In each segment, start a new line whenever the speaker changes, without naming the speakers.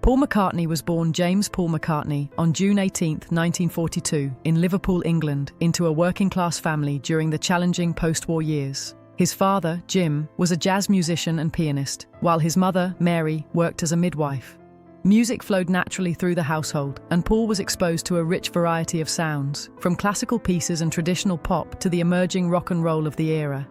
Paul McCartney was born James Paul McCartney on June 18, 1942, in Liverpool, England, into a working-class family during the challenging post-war years. His father, Jim, was a jazz musician and pianist, while his mother, Mary, worked as a midwife. Music flowed naturally through the household, and Paul was exposed to a rich variety of sounds, from classical pieces and traditional pop to the emerging rock and roll of the era.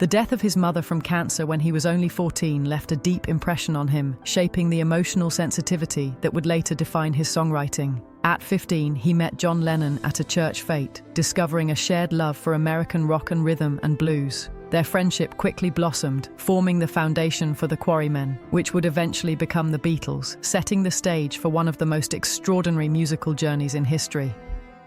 The death of his mother from cancer when he was only 14 left a deep impression on him, shaping the emotional sensitivity that would later define his songwriting. At 15, he met John Lennon at a church fete, discovering a shared love for American rock and rhythm and blues. Their friendship quickly blossomed, forming the foundation for the Quarrymen, which would eventually become the Beatles, setting the stage for one of the most extraordinary musical journeys in history.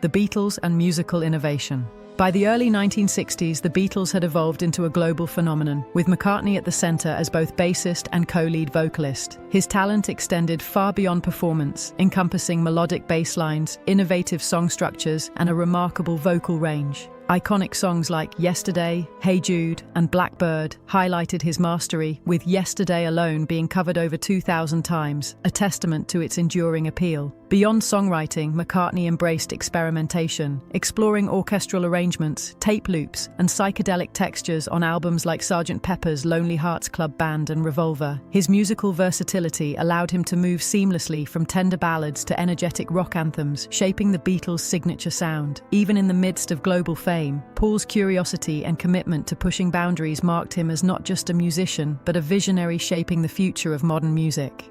The Beatles and musical innovation. By the early 1960s, the Beatles had evolved into a global phenomenon, with McCartney at the center as both bassist and co-lead vocalist. His talent extended far beyond performance, encompassing melodic bass lines, innovative song structures, and a remarkable vocal range. Iconic songs like Yesterday, Hey Jude, and Blackbird highlighted his mastery, with Yesterday alone being covered over 2,000 times, a testament to its enduring appeal. Beyond songwriting, McCartney embraced experimentation, exploring orchestral arrangements, tape loops, and psychedelic textures on albums like Sgt. Pepper's Lonely Hearts Club Band and Revolver. His musical versatility allowed him to move seamlessly from tender ballads to energetic rock anthems, shaping the Beatles' signature sound. Even in the midst of global fame, Paul's curiosity and commitment to pushing boundaries marked him as not just a musician, but a visionary shaping the future of modern music.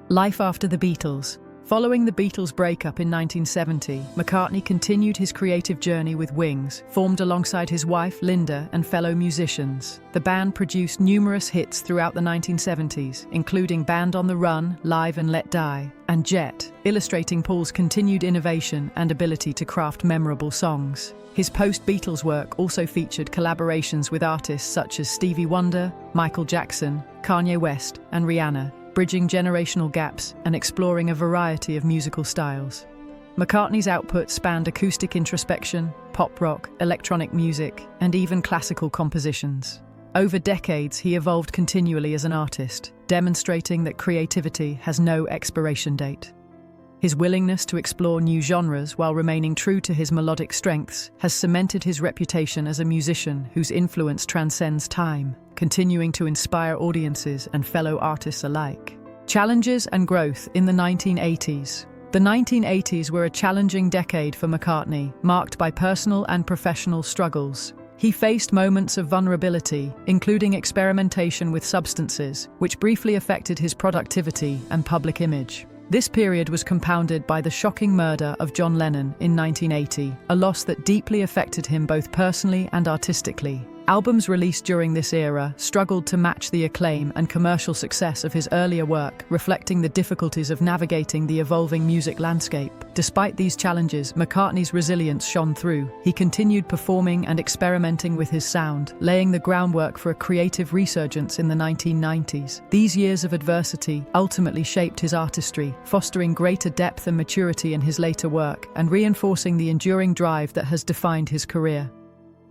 Life after the Beatles. Following the Beatles' breakup in 1970, McCartney continued his creative journey with Wings, formed alongside his wife, Linda, and fellow musicians. The band produced numerous hits throughout the 1970s, including Band on the Run, Live and Let Die, and Jet, illustrating Paul's continued innovation and ability to craft memorable songs. His post-Beatles work also featured collaborations with artists such as Stevie Wonder, Michael Jackson, Kanye West, and Rihanna, bridging generational gaps and exploring a variety of musical styles. McCartney's output spanned acoustic introspection, pop rock, electronic music, and even classical compositions. Over decades, he evolved continually as an artist, demonstrating that creativity has no expiration date. His willingness to explore new genres while remaining true to his melodic strengths has cemented his reputation as a musician whose influence transcends time, continuing to inspire audiences and fellow artists alike. Challenges and growth in the 1980s. The 1980s were a challenging decade for McCartney, marked by personal and professional struggles. He faced moments of vulnerability, including experimentation with substances, which briefly affected his productivity and public image. This period was compounded by the shocking murder of John Lennon in 1980, a loss that deeply affected him both personally and artistically. Albums released during this era struggled to match the acclaim and commercial success of his earlier work, reflecting the difficulties of navigating the evolving music landscape. Despite these challenges, McCartney's resilience shone through. He continued performing and experimenting with his sound, laying the groundwork for a creative resurgence in the 1990s. These years of adversity ultimately shaped his artistry, fostering greater depth and maturity in his later work, and reinforcing the enduring drive that has defined his career.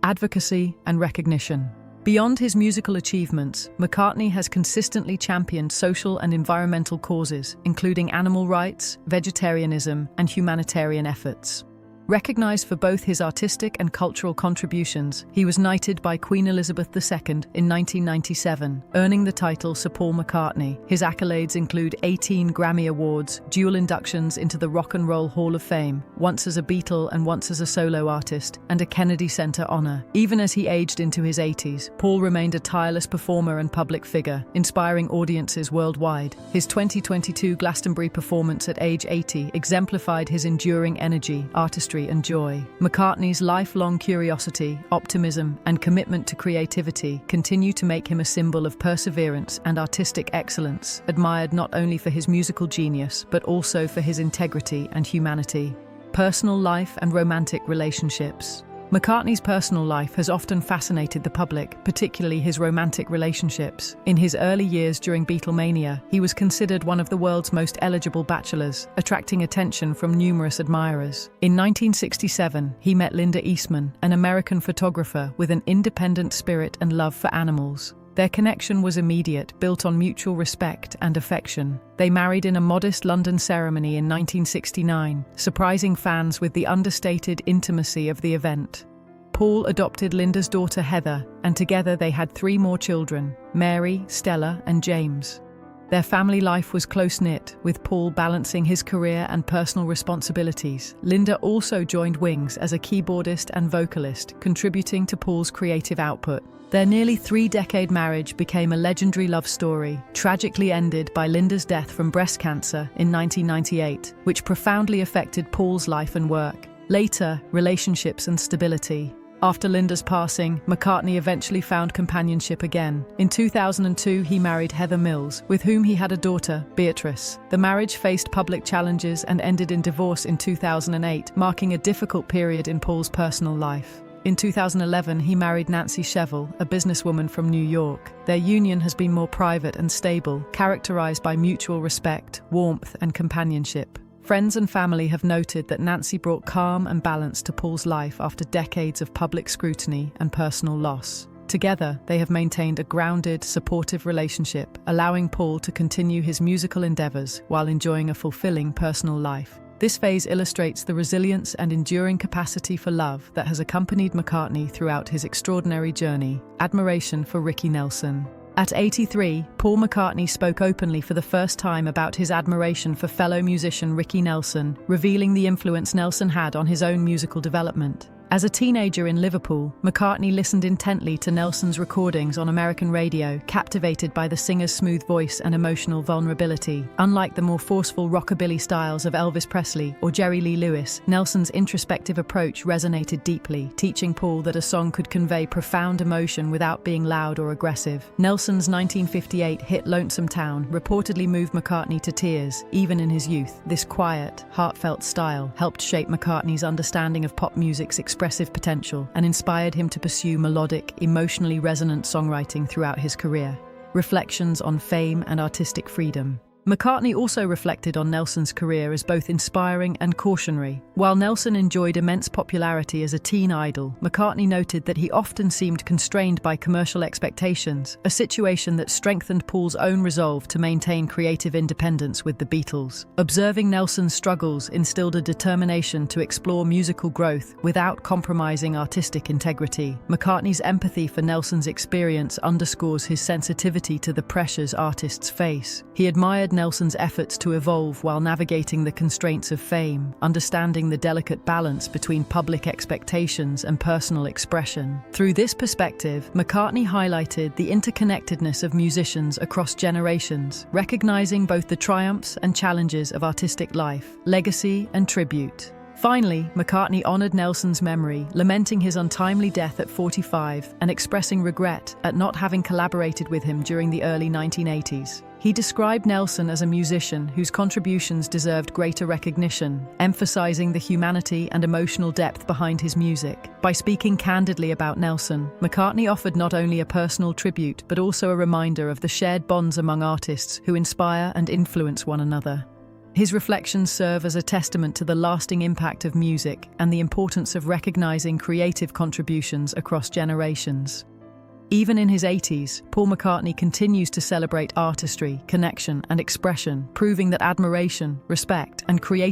Advocacy and recognition. Beyond his musical achievements, McCartney has consistently championed social and environmental causes, including animal rights, vegetarianism, and humanitarian efforts. Recognized for both his artistic and cultural contributions, he was knighted by Queen Elizabeth II in 1997, earning the title Sir Paul McCartney. His accolades include 18 Grammy Awards, dual inductions into the Rock and Roll Hall of Fame, once as a Beatle and once as a solo artist, and a Kennedy Center honor. Even as he aged into his 80s, Paul remained a tireless performer and public figure, inspiring audiences worldwide. His 2022 Glastonbury performance at age 80 exemplified his enduring energy, artistry, and joy. McCartney's lifelong curiosity, optimism, and commitment to creativity continue to make him a symbol of perseverance and artistic excellence, admired not only for his musical genius, but also for his integrity and humanity. Personal life and romantic relationships. McCartney's personal life has often fascinated the public, particularly his romantic relationships. In his early years during Beatlemania, he was considered one of the world's most eligible bachelors, attracting attention from numerous admirers. In 1967, he met Linda Eastman, an American photographer with an independent spirit and love for animals. Their connection was immediate, built on mutual respect and affection. They married in a modest London ceremony in 1969, surprising fans with the understated intimacy of the event. Paul adopted Linda's daughter Heather, and together they had 3 more children, Mary, Stella, and James. Their family life was close-knit, with Paul balancing his career and personal responsibilities. Linda also joined Wings as a keyboardist and vocalist, contributing to Paul's creative output. Their nearly 3-decade marriage became a legendary love story, tragically ended by Linda's death from breast cancer in 1998, which profoundly affected Paul's life and work. Later, relationships and stability. After Linda's passing, McCartney eventually found companionship again. In 2002, he married Heather Mills, with whom he had a daughter, Beatrice. The marriage faced public challenges and ended in divorce in 2008, marking a difficult period in Paul's personal life. In 2011, he married Nancy Shevell, a businesswoman from New York. Their union has been more private and stable, characterized by mutual respect, warmth, and companionship. Friends and family have noted that Nancy brought calm and balance to Paul's life after decades of public scrutiny and personal loss. Together, they have maintained a grounded, supportive relationship, allowing Paul to continue his musical endeavors while enjoying a fulfilling personal life. This phase illustrates the resilience and enduring capacity for love that has accompanied McCartney throughout his extraordinary journey. Admiration for Ricky Nelson. At 83, Paul McCartney spoke openly for the first time about his admiration for fellow musician Ricky Nelson, revealing the influence Nelson had on his own musical development. As a teenager in Liverpool, McCartney listened intently to Nelson's recordings on American radio, captivated by the singer's smooth voice and emotional vulnerability. Unlike the more forceful rockabilly styles of Elvis Presley or Jerry Lee Lewis, Nelson's introspective approach resonated deeply, teaching Paul that a song could convey profound emotion without being loud or aggressive. Nelson's 1958 hit Lonesome Town reportedly moved McCartney to tears, even in his youth. This quiet, heartfelt style helped shape McCartney's understanding of pop music's expressive potential and inspired him to pursue melodic, emotionally resonant songwriting throughout his career. Reflections on fame and artistic freedom. McCartney also reflected on Nelson's career as both inspiring and cautionary. While Nelson enjoyed immense popularity as a teen idol, McCartney noted that he often seemed constrained by commercial expectations, a situation that strengthened Paul's own resolve to maintain creative independence with the Beatles. Observing Nelson's struggles instilled a determination to explore musical growth without compromising artistic integrity. McCartney's empathy for Nelson's experience underscores his sensitivity to the pressures artists face. He admired Nelson's efforts to evolve while navigating the constraints of fame, understanding the delicate balance between public expectations and personal expression. Through this perspective, McCartney highlighted the interconnectedness of musicians across generations, recognizing both the triumphs and challenges of artistic life, legacy and tribute. Finally, McCartney honored Nelson's memory, lamenting his untimely death at 45 and expressing regret at not having collaborated with him during the early 1980s. He described Nelson as a musician whose contributions deserved greater recognition, emphasizing the humanity and emotional depth behind his music. By speaking candidly about Nelson, McCartney offered not only a personal tribute but also a reminder of the shared bonds among artists who inspire and influence one another. His reflections serve as a testament to the lasting impact of music and the importance of recognizing creative contributions across generations. Even in his 80s, Paul McCartney continues to celebrate artistry, connection, and expression, proving that admiration, respect, and creativity